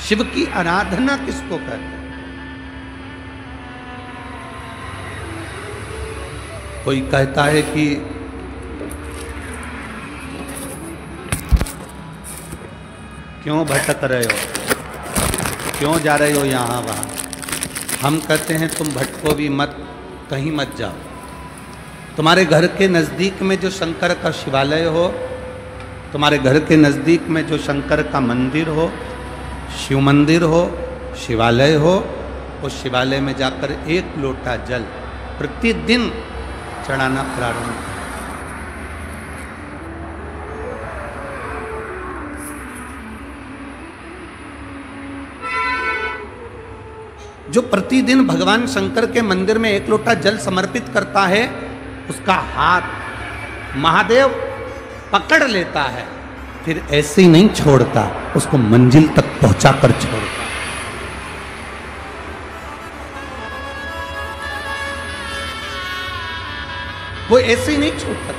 शिव की आराधना किसको कहते हैं? कोई कहता है कि क्यों भटक रहे हो, क्यों जा रहे हो यहाँ वहाँ। हम कहते हैं तुम भटको भी मत, कहीं मत जाओ। तुम्हारे घर के नज़दीक में जो शंकर का शिवालय हो, तुम्हारे घर के नज़दीक में जो शंकर का मंदिर हो, शिव मंदिर हो, शिवालय हो, उस शिवालय में जाकर एक लोटा जल प्रतिदिन चढ़ाना प्रारंभ करें। जो प्रतिदिन भगवान शंकर के मंदिर में एक लोटा जल समर्पित करता है, उसका हाथ महादेव पकड़ लेता है, फिर ऐसे ही नहीं छोड़ता, उसको मंजिल तक पहुंचाकर छोड़ता। वो ऐसे ही नहीं छोड़ता।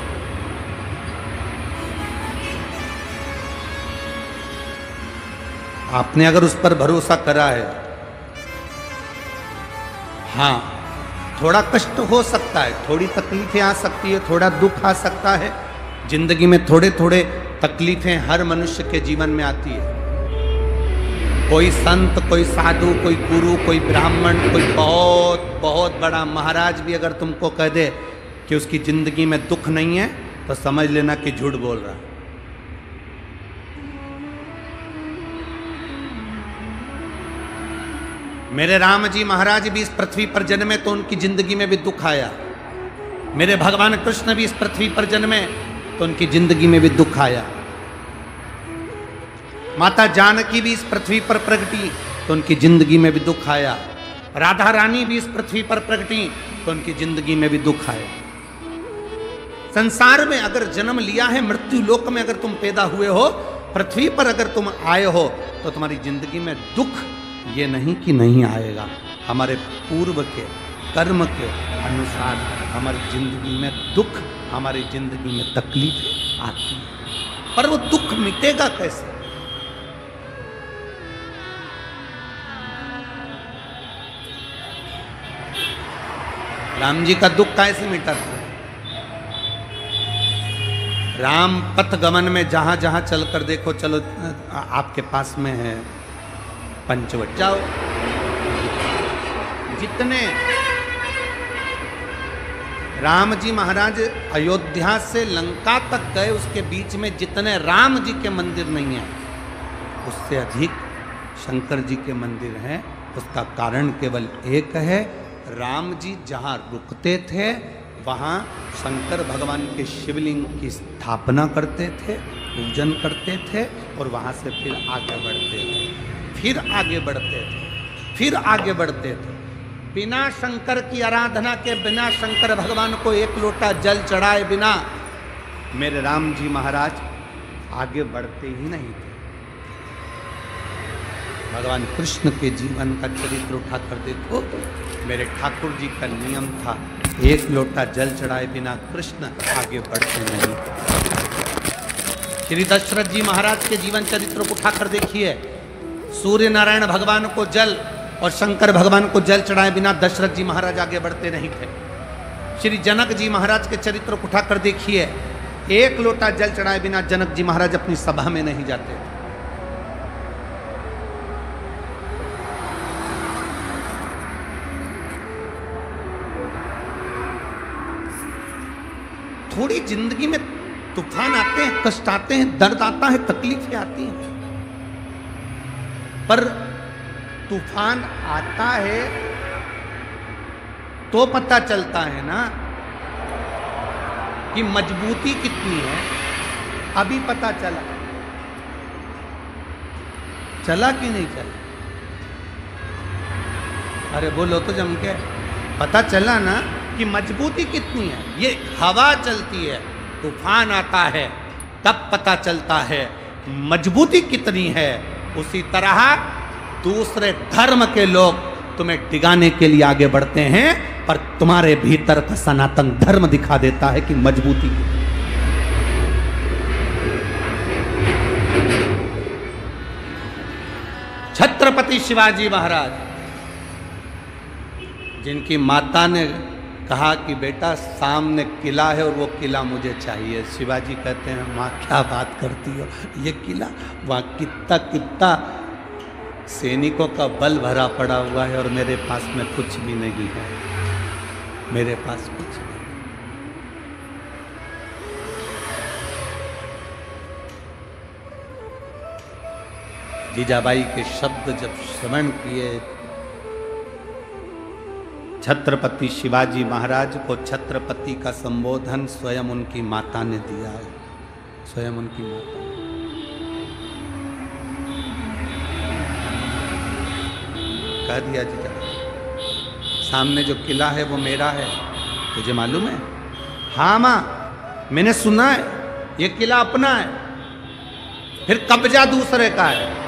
आपने अगर उस पर भरोसा करा है, हाँ थोड़ा कष्ट हो सकता है, थोड़ी तकलीफें आ सकती है, थोड़ा दुख आ सकता है, जिंदगी में थोड़े थोड़े तकलीफें हर मनुष्य के जीवन में आती है। कोई संत, कोई साधु, कोई गुरु, कोई ब्राह्मण, कोई बहुत बहुत बड़ा महाराज भी अगर तुमको कह दे कि उसकी जिंदगी में दुख नहीं है, तो समझ लेना कि झूठ बोल रहा है। मेरे राम जी महाराज भी इस पृथ्वी पर जन्मे तो उनकी जिंदगी में भी दुख आया। मेरे भगवान कृष्ण भी इस पृथ्वी पर जन्मे तो उनकी जिंदगी में भी दुख आया। माता जानकी भी इस पृथ्वी पर प्रगटी तो उनकी जिंदगी में भी दुख आया। राधा रानी भी इस पृथ्वी पर प्रगटी तो उनकी जिंदगी में भी दुख आया। संसार में अगर जन्म लिया है, मृत्यु लोक में अगर तुम पैदा हुए हो, पृथ्वी पर अगर तुम आए हो, तो तुम्हारी जिंदगी में दुख ये नहीं कि नहीं आएगा। हमारे पूर्व के कर्म के अनुसार हमारी जिंदगी में दुख, हमारी जिंदगी में तकलीफ आती है, पर वो दुख मिटेगा कैसे? राम जी का दुख कैसे मिटा था? राम पथ गमन में जहां जहां चलकर देखो, चलो आपके पास में है पंचवट, जाओ, जितने राम जी महाराज अयोध्या से लंका तक गए, उसके बीच में जितने राम जी के मंदिर नहीं है, उससे अधिक शंकर जी के मंदिर हैं। उसका कारण केवल एक है, राम जी जहाँ रुकते थे वहाँ शंकर भगवान के शिवलिंग की स्थापना करते थे, पूजन करते थे, और वहाँ से फिर आगे बढ़ते थे, फिर आगे बढ़ते थे, फिर आगे बढ़ते थे। बिना शंकर की आराधना के, बिना शंकर भगवान को एक लोटा जल चढ़ाए बिना मेरे राम जी महाराज आगे बढ़ते ही नहीं थे। भगवान कृष्ण के जीवन का चरित्र उठाकर देखो, मेरे ठाकुर जी का नियम था, एक लोटा जल चढ़ाए बिना कृष्ण आगे बढ़ते नहीं। श्री दशरथ जी महाराज के जीवन चरित्र को उठाकर देखिए, सूर्य नारायण भगवान को जल और शंकर भगवान को जल चढ़ाए बिना दशरथ जी महाराज आगे बढ़ते नहीं थे। श्री जनक जी महाराज के चरित्र को उठाकर देखिए, एक लोटा जल चढ़ाए बिना जनक जी महाराज अपनी सभा में नहीं जाते थे। थोड़ी जिंदगी में तूफान आते हैं, कष्ट आते हैं, दर्द आता है, तकलीफें आती हैं, पर तूफान आता है तो पता चलता है ना कि मजबूती कितनी है। अभी पता चला, चला कि नहीं चला? अरे बोलो तो जम के, पता चला ना कि मजबूती कितनी है। ये हवा चलती है, तूफान आता है, तब पता चलता है मजबूती कितनी है। उसी तरह दूसरे धर्म के लोग तुम्हें डिगाने के लिए आगे बढ़ते हैं, पर तुम्हारे भीतर का सनातन धर्म दिखा देता है कि मजबूती कितनी। छत्र छत्रपति शिवाजी महाराज, जिनकी माता ने कहा कि बेटा सामने किला है और वो किला मुझे चाहिए। शिवाजी कहते हैं माँ क्या बात करती हो, ये किला, वहाँ कितना कितना सैनिकों का बल भरा पड़ा हुआ है और मेरे पास में कुछ भी नहीं है, मेरे पास कुछ नहीं। जीजाबाई के शब्द जब श्रवण किए, छत्रपति शिवाजी महाराज को छत्रपति का संबोधन स्वयं उनकी माता ने दिया है, स्वयं उनकी माता। कह दिया जीजा, सामने जो किला है वो मेरा है, तुझे मालूम है? हाँ माँ, मैंने सुना है ये किला अपना है, फिर कब्जा दूसरे का है।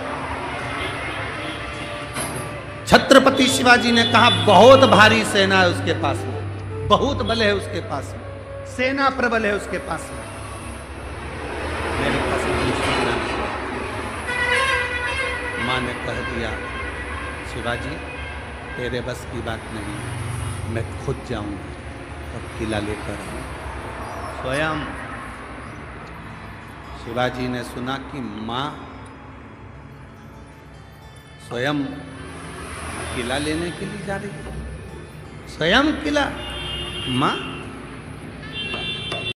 छत्रपति शिवाजी ने कहा बहुत भारी सेना है उसके पास में, बहुत बल है उसके पास में, सेना प्रबल है उसके पास में, मेरे पास में सेना नहीं। मां ने कह दिया शिवाजी तेरे बस की बात नहीं, मैं खुद जाऊंगा और किला लेकर आऊंगा। स्वयं शिवाजी ने सुना कि मां स्वयं किला लेने के लिए जा रही है, स्वयं किला। मां